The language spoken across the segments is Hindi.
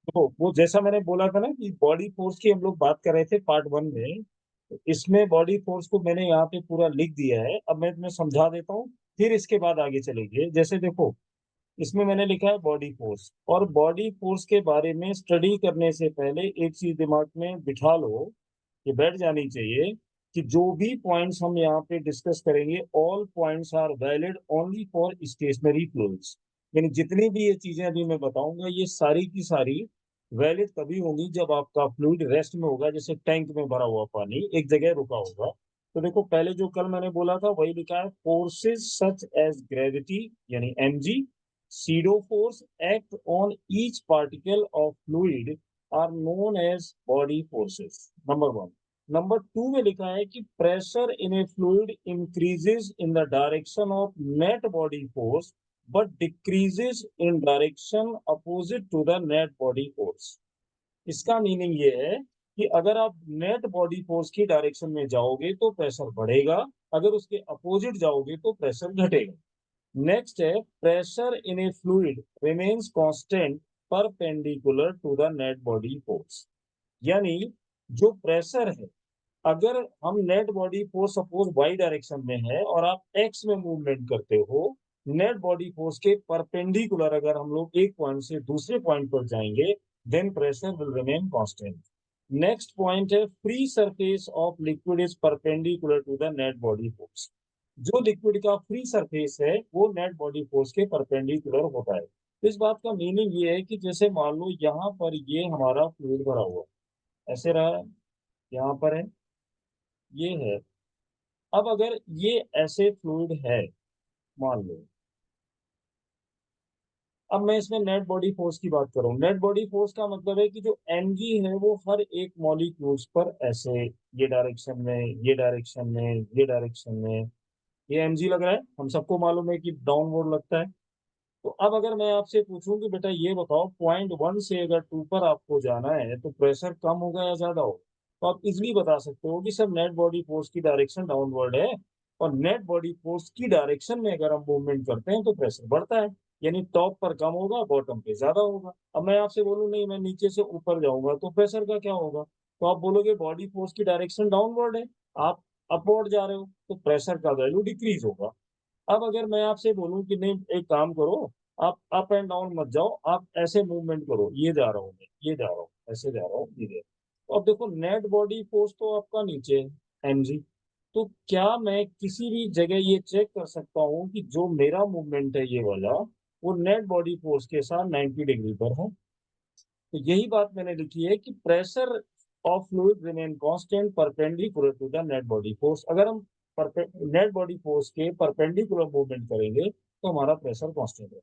तो वो जैसा मैंने बोला था ना कि बॉडी फोर्स की हम लोग बात कर रहे थे पार्ट वन में, तो इसमें बॉडी फोर्स को मैंने यहाँ पे पूरा लिख दिया है। अब मैं तुम्हें समझा देता हूँ, फिर इसके बाद आगे चलेंगे। जैसे देखो, इसमें मैंने लिखा है बॉडी फोर्स, और बॉडी फोर्स के बारे में स्टडी करने से पहले एक चीज दिमाग में बिठा लो, ये बैठ जानी चाहिए, कि जो भी पॉइंट्स हम यहाँ पे डिस्कस करेंगे, all points are valid only for stationary fluids. यानी जितनी भी ये चीजें अभी मैं बताऊंगा, ये सारी की सारी वैलिड तभी होंगी जब आपका फ्लूइड रेस्ट में होगा, जैसे टैंक में भरा हुआ पानी एक जगह रुका होगा। तो देखो, पहले जो कल मैंने बोला था वही लिखा है, फोर्सेस सच एज ग्रेविटी यानी mg, pseudo force act on each particle of fluid are known as body forces, number one. Number two में लिखा है कि pressure in a fluid increases in the direction of net body force but decreases in direction opposite to the net body force. इसका मीनिंग ये है कि अगर आप नेट बॉडी फोर्स की डायरेक्शन में जाओगे तो प्रेशर बढ़ेगा, अगर उसके अपोजिट जाओगे तो प्रेशर घटेगा। नेक्स्ट है, pressure in a fluid remains constant perpendicular to the net body force. यानी जो प्रेशर है, अगर हम net body force suppose y direction में है और आप एक्स में मूवमेंट करते हो, नेट बॉडी फोर्स के परपेंडिकुलर अगर हम लोग एक पॉइंट से दूसरे पॉइंट पर जाएंगे, then pressure will remain constant. Next point है, free surface of liquid is perpendicular to the net body force. जो लिक्विड का फ्री सरफेस है वो नेट बॉडी फोर्स के परपेंडिकुलर होता है। तो इस बात का मीनिंग ये है कि जैसे मान लो यहाँ पर ये हमारा फ्लूइड भरा हुआ है, ऐसे रहा है, यहाँ पर है, ये है। अब अगर ये ऐसे फ्लूइड है, मान लो, अब मैं इसमें नेट बॉडी फोर्स की बात करूं। नेट बॉडी फोर्स का मतलब है कि जो mg है वो हर एक मॉलिक्यूल्स पर ऐसे, ये डायरेक्शन में, ये डायरेक्शन में, ये डायरेक्शन में, ये mg लग रहा है। हम सबको मालूम है कि डाउनवर्ड लगता है। तो अब अगर मैं आपसे पूछूं कि बेटा ये बताओ, पॉइंट वन से अगर टू पर आपको जाना है तो प्रेशर कम होगा या ज्यादा होगा, तो आप इजिली बता सकते हो कि सर नेट बॉडी फोर्स की डायरेक्शन डाउनवर्ड है, और नेट बॉडी फोर्स की डायरेक्शन में अगर हम मूवमेंट करते हैं तो प्रेशर बढ़ता है। यानी टॉप पर कम होगा, बॉटम पे ज्यादा होगा। अब मैं आपसे बोलूं नहीं, मैं नीचे से ऊपर जाऊंगा तो प्रेशर का क्या होगा, तो आप बोलोगे बॉडी फोर्स की डायरेक्शन डाउनवर्ड है, आप अपवर्ड जा रहे हो तो प्रेशर का वैल्यू डिक्रीज होगा। अब अगर मैं आपसे बोलूं कि नहीं, एक काम करो, आप अप एंड डाउन मत जाओ, आप ऐसे मूवमेंट करो, ये जा रहा हूँ मैं, ये जा रहा हूँ, ऐसे जा रहा हूँ, ये जा रहा हूँ, तो अब देखो नेट बॉडी फोर्स तो आपका नीचे है, mg। तो क्या मैं किसी भी जगह ये चेक कर सकता हूँ कि जो मेरा मूवमेंट है ये वाला, वो नेट बॉडी फोर्स के साथ 90 डिग्री पर है? तो यही बात मैंने लिखी है कि pressure of fluid remain constant perpendicular to the net body force. अगर हम नेट बॉडी फोर्स के परपेंडिकुलर मूवमेंट करेंगे तो हमारा प्रेशर कांस्टेंट है।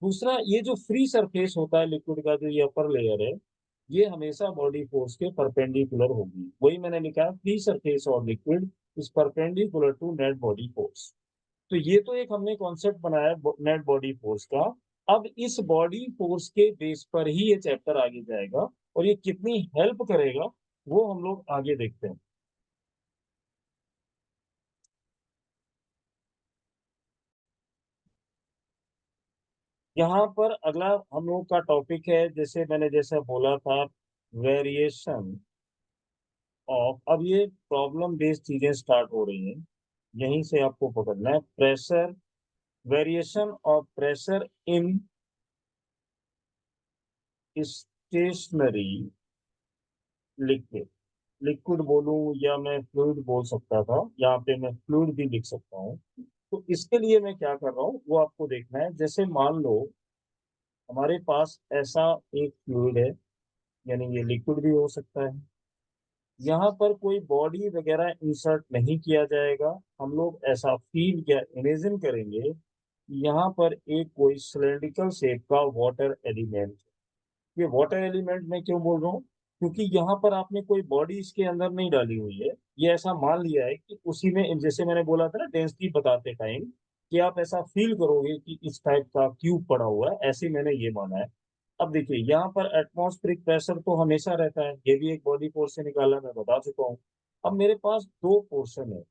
दूसरा, ये जो फ्री सरफेस होता है लिक्विड का, जो ये अपर लेयर है, ये हमेशा बॉडी फोर्स के परपेंडिकुलर होगी। वही मैंने लिखा है, free surface of liquid is perpendicular to net body force. तो ये तो एक हमने कॉन्सेप्ट बनाया नेट बॉडी फोर्स का। अब इस बॉडी फोर्स के बेस पर ही ये चैप्टर आगे जाएगा, और ये कितनी हेल्प करेगा वो हम लोग आगे देखते हैं। यहाँ पर अगला हम लोग का टॉपिक है, जैसे मैंने जैसा बोला था, वेरिएशन ऑफ। अब ये प्रॉब्लम बेस्ड चीजें स्टार्ट हो रही हैं, यहीं से आपको पकड़ना है। Pressure, variation of pressure in stationary liquid. Liquid बोलूं या मैं फ्लूइड बोल सकता था, यहाँ पे मैं फ्लूइड भी लिख सकता हूँ। तो इसके लिए मैं क्या कर रहा हूँ वो आपको देखना है। जैसे मान लो हमारे पास ऐसा एक फ्लूइड है, यानी ये लिक्विड भी हो सकता है, यहाँ पर कोई बॉडी वगैरह इंसर्ट नहीं किया जाएगा। हम लोग ऐसा फील या इमेजिन करेंगे, यहाँ पर एक कोई सिलेंड्रिकल शेप का वाटर एलिमेंट। ये वाटर एलिमेंट मैं क्यों बोल रहा हूँ, क्योंकि यहाँ पर आपने कोई बॉडी इसके अंदर नहीं डाली हुई है। ये ऐसा मान लिया है कि उसी में, जैसे मैंने बोला था ना डेंसिटी बताते टाइम, कि आप ऐसा फील करोगे कि इस टाइप का क्यूब पड़ा हुआ है, ऐसे मैंने ये माना है। अब देखिए, यहाँ पर एटमॉस्फेरिक प्रेशर तो हमेशा रहता है, ये भी एक बॉडी फोर्स से निकाला, मैं बता चुका हूँ। अब मेरे पास दो पोर्शन है,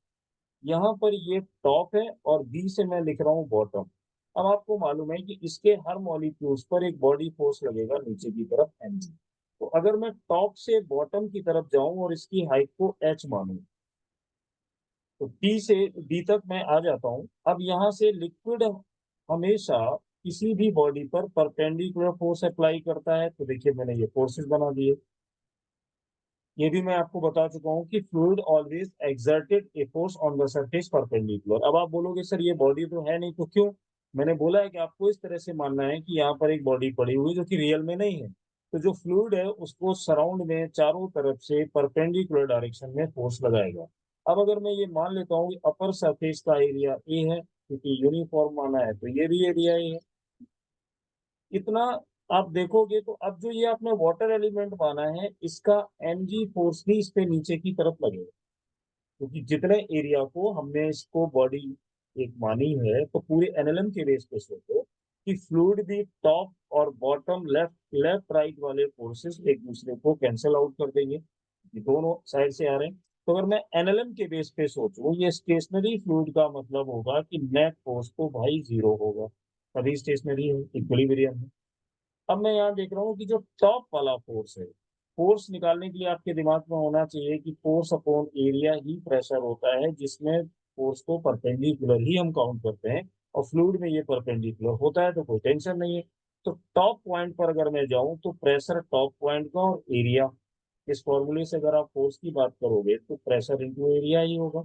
यहाँ पर ये टॉप है और बी से मैं लिख रहा हूँ बॉटम। अब आपको मालूम है कि इसके हर मॉलिक्यूल्स पर एक बॉडी फोर्स लगेगा नीचे की तरफ mg। तो अगर मैं टॉप से बॉटम की तरफ जाऊं और इसकी हाइट को h मानूं, तो T से D तक मैं आ जाता हूं। अब यहां से लिक्विड हमेशा किसी भी बॉडी पर परपेंडिकुलर फोर्स अप्लाई करता है। तो देखिए मैंने ये फोर्सेस बना दिए। ये भी मैं आपको बता चुका हूँ कि fluid always exerted a force on the surface perpendicular. अब आप बोलोगे सर ये बॉडी तो है नहीं, तो क्यों? मैंने बोला है कि आपको इस तरह से मानना है कि यहाँ पर एक बॉडी पड़ी हुई जो कि रियल में नहीं है। तो जो फ्लूइड है उसको सराउंड में चारों तरफ से परपेंडिकुलर डायरेक्शन में फोर्स लगाएगा। अब अगर मैं ये मान लेता हूँ कि अपर सरफेस का एरिया ए है, क्योंकि यूनिफॉर्म माना है, तो ये भी एरिया ए है इतना। आप देखोगे तो अब जो ये आपने वाटर एलिमेंट माना है, इसका mg फोर्स भी इस पे नीचे की तरफ लगेगा, क्योंकि जितने एरिया को हमने इसको बॉडी एक मानी है, तो पूरे एनएलएम के बेस पे सोचो कि फ्लूइड भी टॉप और बॉटम लेफ्ट लेफ्ट राइट वाले फोर्सेस एक दूसरे को कैंसिल आउट कर देंगे, ये दोनों साइड से आ रहे हैं। तो अगर मैं एनएलएम के बेस पे सोचूं, ये स्टेशनरी फ्लूइड का मतलब होगा कि नेट फोर्स तो भाई जीरो होगा, तभी स्टेशनरी है, इक्विलिब्रियम है। अब मैं यहाँ देख रहा हूँ कि जो टॉप वाला फोर्स है, फोर्स निकालने के लिए आपके दिमाग में होना चाहिए कि फोर्स अपॉन एरिया ही प्रेशर होता है, जिसमें फोर्स को परपेंडिकुलर ही हम काउंट करते हैं, और फ्लूइड में ये परपेंडिकुलर होता है तो कोई टेंशन नहीं है। तो टॉप पॉइंट पर अगर मैं जाऊं तो प्रेशर टॉप पॉइंट का और एरिया, इस फॉर्मूले से अगर आप फोर्स की बात करोगे तो प्रेशर इंटू एरिया ही होगा।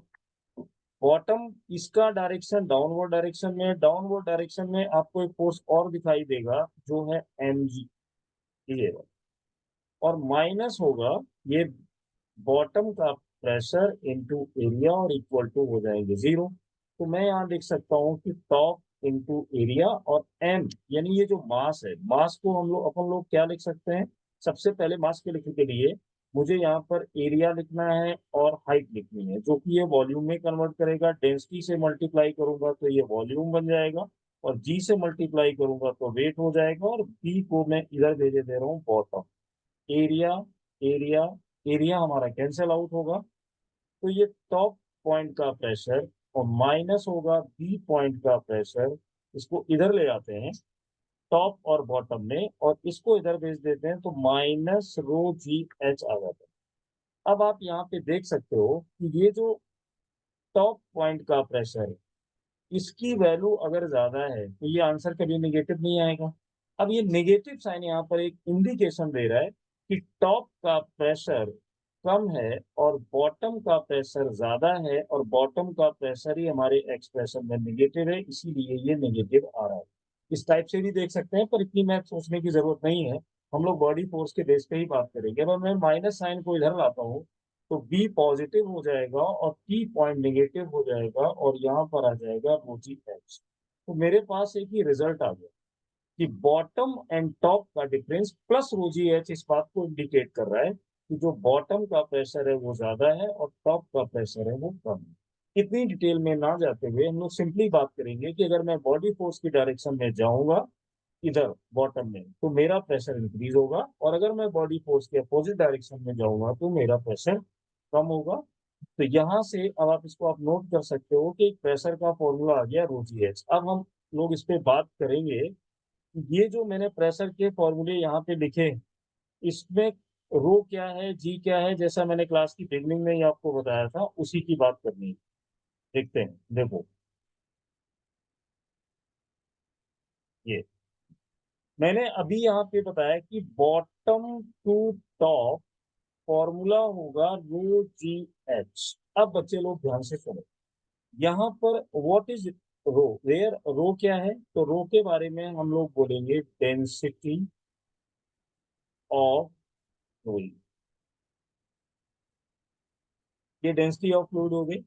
बॉटम इसका डायरेक्शन डाउनवर्ड डायरेक्शन में, डाउनवर्ड डायरेक्शन में आपको एक फोर्स और दिखाई देगा जो है mg, ये और माइनस होगा ये बॉटम का प्रेशर इनटू एरिया और इक्वल टू हो जाएंगे जीरो। तो मैं यहाँ देख सकता हूँ कि टॉप इनटू एरिया और m, यानी ये जो मास है, मास को हम लोग अपन लोग क्या लिख सकते हैं? सबसे पहले मास के लिखने के लिए मुझे यहाँ पर एरिया लिखना है और हाइट लिखनी है, जो कि ये वॉल्यूम में कन्वर्ट करेगा। डेंसिटी से मल्टीप्लाई करूंगा तो ये वॉल्यूम बन जाएगा, और जी से मल्टीप्लाई करूंगा तो वेट हो जाएगा, और बी को मैं इधर भेजे दे रहा हूँ बॉटम। एरिया एरिया एरिया हमारा कैंसिल आउट होगा, तो ये टॉप पॉइंट का प्रेशर और माइनस होगा बी पॉइंट का प्रेशर। इसको इधर ले आते हैं टॉप और बॉटम में, और इसको इधर भेज देते हैं तो माइनस रो जी एच आ जाता है। अब आप यहाँ पे देख सकते हो कि ये जो टॉप पॉइंट का प्रेशर है, इसकी वैल्यू अगर ज्यादा है तो ये आंसर कभी निगेटिव नहीं आएगा। अब ये नेगेटिव साइन यहाँ पर एक इंडिकेशन दे रहा है कि टॉप का प्रेशर कम है और बॉटम का प्रेशर ज्यादा है, और बॉटम का प्रेशर ही हमारे एक्सप्रेशन में नेगेटिव है, इसीलिए ये नेगेटिव आ रहा है। इस टाइप से भी देख सकते हैं, पर इतनी मैथ सोचने की जरूरत नहीं है। हम लोग बॉडी फोर्स के बेस पे ही बात करेंगे। अब मैं माइनस साइन को इधर लाता हूँ तो बी पॉजिटिव हो जाएगा और टी पॉइंट नेगेटिव हो जाएगा, और यहाँ पर आ जाएगा रोजी एच। तो मेरे पास एक ही रिजल्ट आ गया कि बॉटम एंड टॉप का डिफरेंस प्लस रोजी एच इस बात को इंडिकेट कर रहा है कि जो बॉटम का प्रेशर है वो ज्यादा है और टॉप का प्रेशर है वो कम है। इतनी डिटेल में ना जाते हुए हम लोग सिंपली बात करेंगे कि अगर मैं बॉडी फोर्स की डायरेक्शन में जाऊंगा इधर बॉटम में, तो मेरा प्रेशर इंक्रीज होगा, और अगर मैं बॉडी फोर्स के अपोजिट डायरेक्शन में जाऊंगा तो मेरा प्रेशर कम होगा। तो यहाँ से अब आप इसको आप नोट कर सकते हो कि प्रेशर का फॉर्मूला आ गया रो जी एच। अब हम लोग इस पे बात करेंगे, ये जो मैंने प्रेशर के फॉर्मूले यहाँ पे लिखे, इसमें रो क्या है, जी क्या है, जैसा मैंने क्लास की बिगनिंग में ही आपको बताया था, उसी की बात करनी है। देखते हैं, देखो ये मैंने अभी यहाँ पे बताया कि बॉटम टू टॉप फॉर्मूला होगा रो जी एच। अब बच्चे लोग ध्यान से सुनो, यहाँ पर व्हाट इज रो, वेयर रो क्या है, तो रो के बारे में हम लोग बोलेंगे डेंसिटी ऑफ फ्लूइड। ये डेंसिटी ऑफ फ्लूइड हो गई।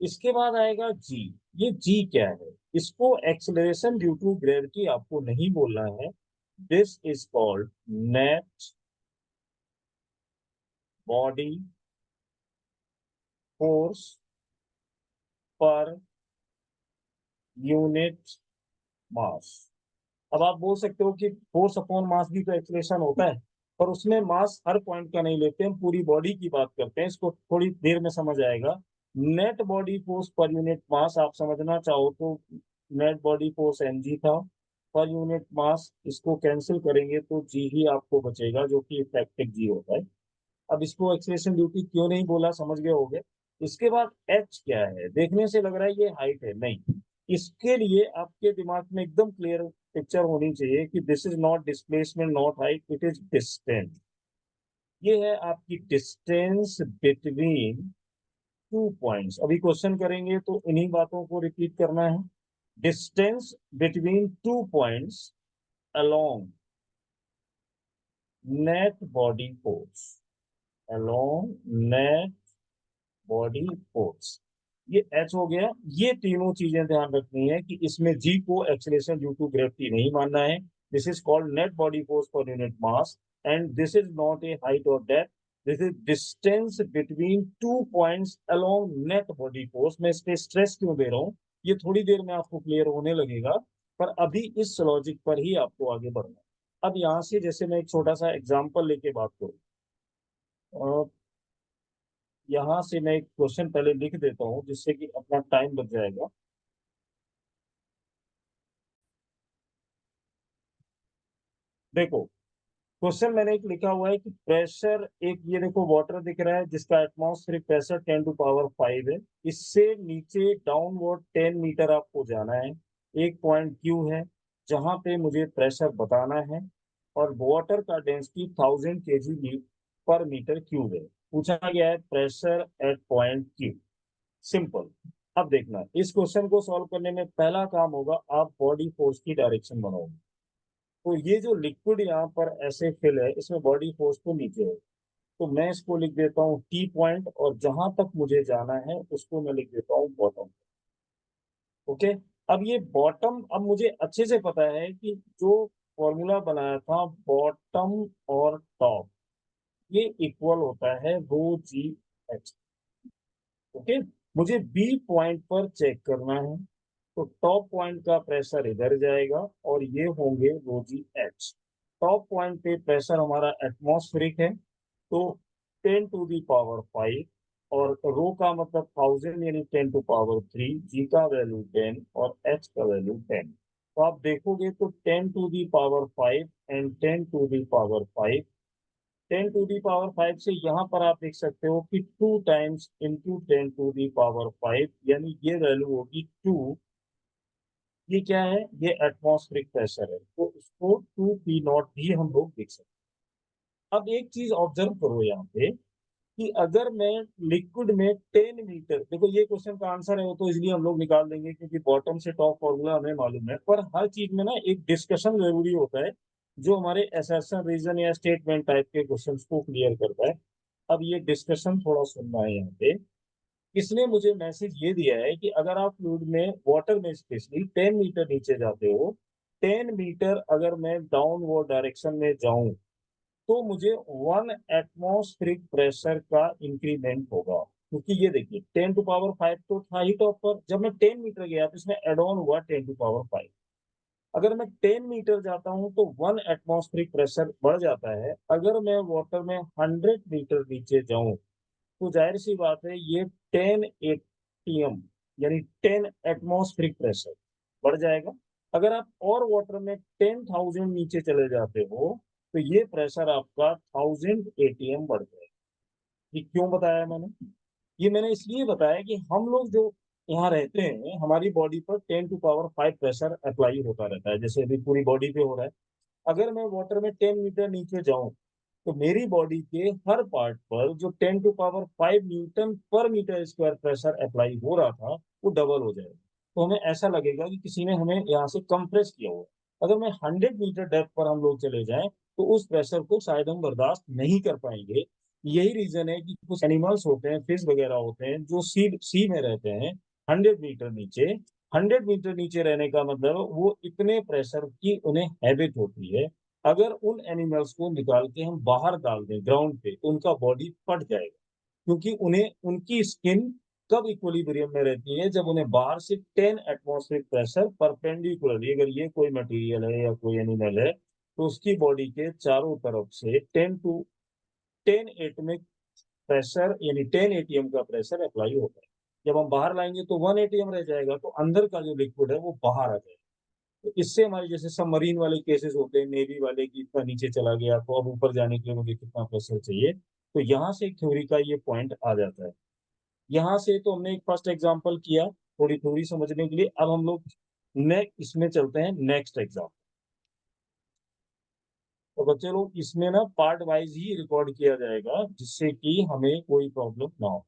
इसके बाद आएगा जी। ये जी क्या है? इसको एक्सेलरेशन ड्यू टू ग्रेविटी आपको नहीं बोलना है। This is called net body force per unit मास। अब आप बोल सकते हो कि फोर्स अपॉन मास भी तो एक्सलेशन होता है, पर उसमें मास हर पॉइंट का नहीं लेते, हम पूरी बॉडी की बात करते हैं। इसको थोड़ी देर में समझ आएगा। Net body force per unit मास आप समझना चाहो तो नेट बॉडी फोर्स mg था पर यूनिट मास, इसको कैंसिल करेंगे तो g ही आपको बचेगा, जो कि इफेक्टिव g होता है। अब इसको एक्सेलरेशन ड्यूटी क्यों नहीं बोला, समझ गए होगे। इसके बाद h क्या है, देखने से लग रहा है ये हाइट है, नहीं। इसके लिए आपके दिमाग में एकदम क्लियर पिक्चर होनी चाहिए कि this is not displacement, not height, it is distance. ये है आपकी डिस्टेंस बिटवीन टू पॉइंट्स। अभी क्वेश्चन करेंगे तो इन्हीं बातों को रिपीट करना है। Distance between two points along net body force, along net body force, ये एच हो गया। ये तीनों चीजें ध्यान रखनी है कि इसमें जी को एक्सीलरेशन ड्यू टू ग्रेविटी नहीं मानना है। This is called net body force per unit mass and this is not a height और depth, this is distance between two points along net body force. मैं इस पे स्ट्रेस क्यों दे रहा हूँ, ये थोड़ी देर में आपको क्लियर होने लगेगा, पर अभी इस लॉजिक पर ही आपको आगे बढ़ना है। अब यहां से जैसे मैं एक छोटा सा एग्जांपल लेके बात करूँ, यहां से मैं एक क्वेश्चन पहले लिख देता हूं जिससे कि अपना टाइम बच जाएगा। देखो, क्वेश्चन मैंने एक लिखा हुआ है कि प्रेशर, एक ये देखो वाटर दिख रहा है जिसका एटमॉस्फेरिक प्रेशर 10⁵ है। इससे नीचे डाउनवर्ड 10 मीटर आपको जाना है। एक पॉइंट क्यू है जहां पे मुझे प्रेशर बताना है, और वाटर का डेंसिटी 1000 kg पर मीटर क्यूब है। पूछा गया है pressure at point Q. Simple. अब देखना, इस क्वेश्चन को सॉल्व करने में पहला काम होगा, आप बॉडी फोर्स की डायरेक्शन बनाओगे। तो ये जो लिक्विड यहाँ पर ऐसे फिल है, इसमें बॉडी फोर्स तो नीचे है, तो मैं इसको लिख देता हूँ टी पॉइंट, और जहां तक मुझे जाना है उसको मैं लिख देता हूँ बॉटम। ओके। अब ये बॉटम, अब मुझे अच्छे से पता है कि जो फॉर्मूला बनाया था बॉटम और टॉप, ये इक्वल होता है रो जी एच। ओके। मुझे बी पॉइंट पर चेक करना है, तो टॉप पॉइंट का प्रेशर इधर जाएगा और ये होंगे रो जी एच। टॉप पॉइंट पे प्रेशर हमारा एटमॉस्फेरिक है, तो 10⁵ और रो का मतलब 1000 यानी 10⁻3, जी का वैल्यू 10 और एच का वैल्यू 10। तो आप देखोगे तो 10⁵ एंड 10⁵, 10⁵ से यहाँ पर आप देख सकते हो कि 2 टाइम्स इंटू 10⁵, यानी ये वैल्यू होगी 2। ये क्या है, ये एटमॉस्फेरिक प्रेशर है, तो इसको 2p0 भी हम लोग देख सकते हैं। अब एक चीज ऑब्जर्व करो यहाँ पे कि अगर मैं लिक्विड में 10 मीटर, देखो ये क्वेश्चन का आंसर है वो तो इसलिए हम लोग निकाल देंगे क्योंकि बॉटम से टॉप फॉर्मूला हमें मालूम है, पर हर चीज में ना एक डिस्कशन जरूरी होता है जो हमारे असर्शन रीजन या स्टेटमेंट टाइप के क्वेश्चंस को क्लियर करता है। अब ये डिस्कशन थोड़ा सुनना है यहाँ पे। इसने मुझे मैसेज ये दिया है कि अगर आप फ्लूइड में, वाटर में स्पेशली 10 मीटर नीचे जाते हो, 10 मीटर अगर मैं डाउनवर्ड डायरेक्शन में जाऊं तो मुझे 1 एटमॉस्फेरिक प्रेशर का इंक्रीमेंट होगा। क्योंकि ये देखिए 10⁵ तो था ही टॉप पर, जब मैं 10 मीटर गया तो इसमें एड ऑन हुआ 10⁵। अगर मैं 10 मीटर जाता हूं तो 1 एटमॉस्फेरिक प्रेशर बढ़ जाता है। अगर मैं वाटर में 100 मीटर नीचे जाऊं तो जाहिर सी बात है ये 10 ATM यानी 10 एटमॉस्फेरिक प्रेशर बढ़ जाएगा। अगर आप और वाटर में 10,000 नीचे चले जाते हो तो ये प्रेशर आपका 1000 ATM बढ़ जाएगा। ये क्यों बताया मैंने, ये मैंने इसलिए बताया कि हम लोग जो यहाँ रहते हैं हमारी बॉडी पर 10⁵ प्रेशर अप्लाई होता रहता है, जैसे अभी पूरी बॉडी पे हो रहा है। अगर मैं वाटर में 10 मीटर नीचे जाऊं तो मेरी बॉडी के हर पार्ट पर जो 10⁵न्यूटन पर मीटर स्क्वायर प्रेशर अप्लाई हो रहा था वो डबल हो जाएगा। तो हमें ऐसा लगेगा कि किसी ने हमें यहाँ से कंप्रेस किया हुआ। अगर मैं 100 मीटर डेप्थ पर हम लोग चले जाएं तो उस प्रेशर को शायद हम बर्दाश्त नहीं कर पाएंगे। यही रीजन है कि कुछ एनिमल्स होते हैं, फिश वगैरह होते हैं जो सी में रहते हैं 100 मीटर नीचे। 100 मीटर नीचे रहने का मतलब वो इतने प्रेशर की उन्हें हैबिट होती है। अगर उन एनिमल्स को निकाल के हम बाहर डाल दें ग्राउंड पे तो उनका बॉडी फट जाएगा, क्योंकि उन्हें, उनकी स्किन कब इक्विलिब्रियम में रहती है, जब उन्हें बाहर से 10 एटमॉस्फेरिक प्रेशर परपेंडिकुलरली, अगर ये कोई मटेरियल है या कोई एनिमल है तो उसकी बॉडी के चारों तरफ से 10 एटमिक प्रेशर यानी 10 ATM का प्रेशर अप्लाई होता है। जब हम बाहर लाएंगे तो 1 एटीएम रह जाएगा, तो अंदर का जो लिक्विड है वो बाहर आ जाएगा। तो इससे हमारे जैसे सबमरीन वाले केसेस होते हैं, नेवी वाले की इतना नीचे चला गया तो अब ऊपर जाने के लिए मुझे कितना प्रेशर चाहिए, तो यहाँ से एक थ्योरी का ये पॉइंट आ जाता है। यहाँ से तो हमने एक फर्स्ट एग्जांपल किया थोड़ी थोड़ी समझने के लिए। अब हम लोग इसमें चलते हैं नेक्स्ट एग्जाम्पल। तो बच्चे लोग इसमें ना पार्ट वाइज ही रिकॉर्ड किया जाएगा, जिससे कि हमें कोई प्रॉब्लम ना हो।